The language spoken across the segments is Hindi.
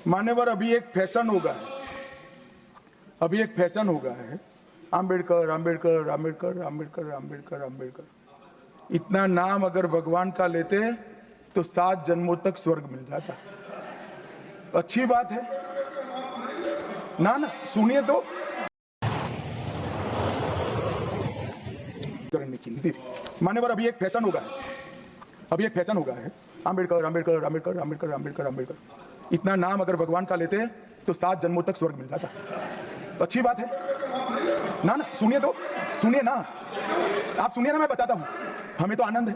मान्यवर, अभी एक फैशन हो गया है, आंबेडकर आंबेडकर आंबेडकर आंबेडकर आंबेडकर आंबेडकर। इतना नाम अगर भगवान का लेते तो 7 जन्मों तक स्वर्ग मिल जाता। अच्छी बात है ना? सुनिए तो करने की नीति। मान्यवर, अभी एक फैशन हो गया है, आंबेडकर आंबेडकर आंबेडकर आंबेडकर आंबेडकर आंबेडकर। इतना नाम अगर भगवान का लेते तो 7 जन्मों तक स्वर्ग मिल जाता। अच्छी बात है ना? सुनिए ना, आप सुनिए ना, मैं बताता हूं। हमें तो आनंद है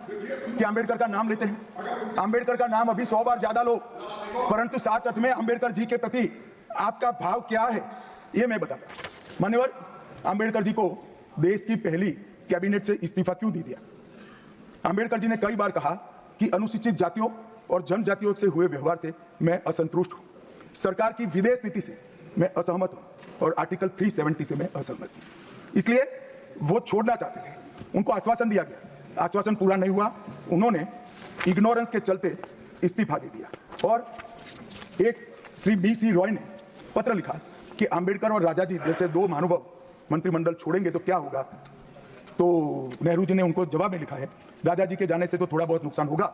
कि आंबेडकर का नाम लेते हैं। आंबेडकर का नाम अभी 100 बार ज्यादा लो, परंतु साथ अर्थ में आंबेडकर जी के प्रति आपका भाव क्या है ये मैं बताता हूं। मान्यवर, आंबेडकर जी को देश की पहली कैबिनेट से इस्तीफा क्यों दे दिया? आंबेडकर जी ने कई बार कहा कि अनुसूचित जातियों और जनजातियों से हुए व्यवहार से मैं असंतुष्ट हूं, सरकार की विदेश नीति से मैं असहमत हूं और आर्टिकल 370 से मैं असहमत हूं। इसलिए वो छोड़ना चाहते थे। उनको आश्वासन दिया गया, आश्वासन पूरा नहीं हुआ। उन्होंने इग्नोरेंस के चलते इस्तीफा दे दिया। और एक श्री BC रॉय ने पत्र लिखा कि आंबेडकर और राजा जी जैसे 2 महानुभाव मंत्रिमंडल छोड़ेंगे तो क्या होगा। तो नेहरू जी ने उनको जवाब में लिखा है, राजा जी के जाने से तो थोड़ा बहुत नुकसान होगा,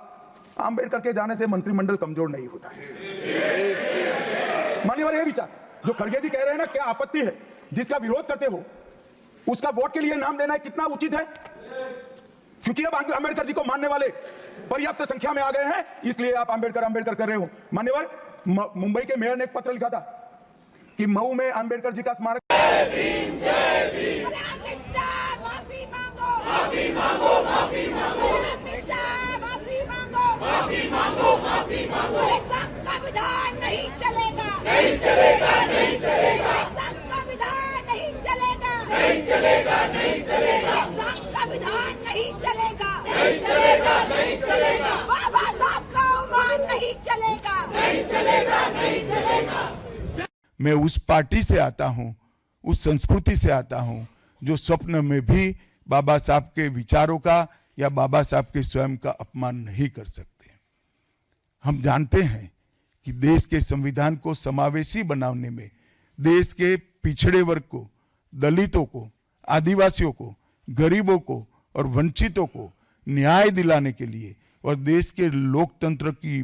आंबेडकर के जाने से मंत्रिमंडल कमजोर नहीं होता है। मान्यवर, ये विचार जो खड़गे जी कह रहे हैं ना, क्या आपत्ति है? जिसका विरोध करते हो उसका वोट के लिए नाम देना कितना उचित है? क्योंकि अब आंबेडकर जी को मानने वाले पर्याप्त संख्या में आ गए हैं, इसलिए आप आंबेडकर आंबेडकर कर रहे हो। मान्यवर, मुंबई के मेयर ने एक पत्र लिखा था कि मऊ में आंबेडकर जी का स्मारक संविधान नहीं चलेगा, नहीं चलेगा, नहीं चलेगा, संविधान नहीं चलेगा, नहीं चलेगा, नहीं चलेगा, संविधान नहीं चलेगा, नहीं चलेगा, नहीं चलेगा, बाबा साहब का अवमान नहीं चलेगा, नहीं चलेगा, नहीं चलेगा। मैं उस पार्टी से आता हूं, उस संस्कृति से आता हूं जो स्वप्न में भी बाबा साहब के विचारों का या बाबा साहब के स्वयं का अपमान नहीं कर सकते। हम जानते हैं कि देश के संविधान को समावेशी बनाने में देश के पिछड़े वर्ग को, दलितों को, आदिवासियों को, गरीबों को और वंचितों को न्याय दिलाने के लिए और देश के लोकतंत्र की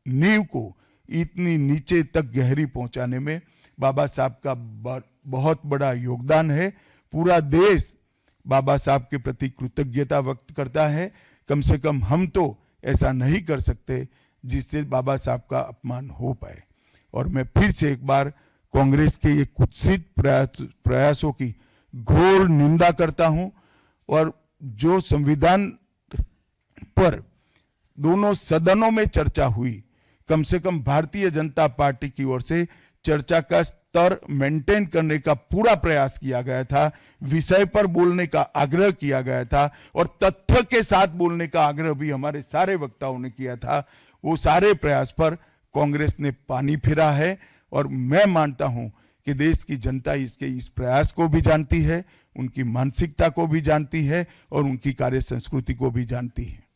नींव को इतनी नीचे तक गहरी पहुंचाने में बाबा साहब का बहुत बड़ा योगदान है। पूरा देश बाबा साहब के प्रति कृतज्ञता व्यक्त करता है। कम से कम हम तो ऐसा नहीं कर सकते जिससे बाबा साहब का अपमान हो पाए। और मैं फिर से एक बार कांग्रेस के ये कुत्सित प्रयासों की घोर निंदा करता हूं। और जो संविधान पर दोनों सदनों में चर्चा हुई, कम से कम भारतीय जनता पार्टी की ओर से चर्चा का स्तर मेंटेन करने का पूरा प्रयास किया गया था, विषय पर बोलने का आग्रह किया गया था और तथ्य के साथ बोलने का आग्रह भी हमारे सारे वक्ताओं ने किया था। वो सारे प्रयास पर कांग्रेस ने पानी फिरा है और मैं मानता हूं कि देश की जनता इसके इस प्रयास को भी जानती है, उनकी मानसिकता को भी जानती है और उनकी कार्य संस्कृति को भी जानती है।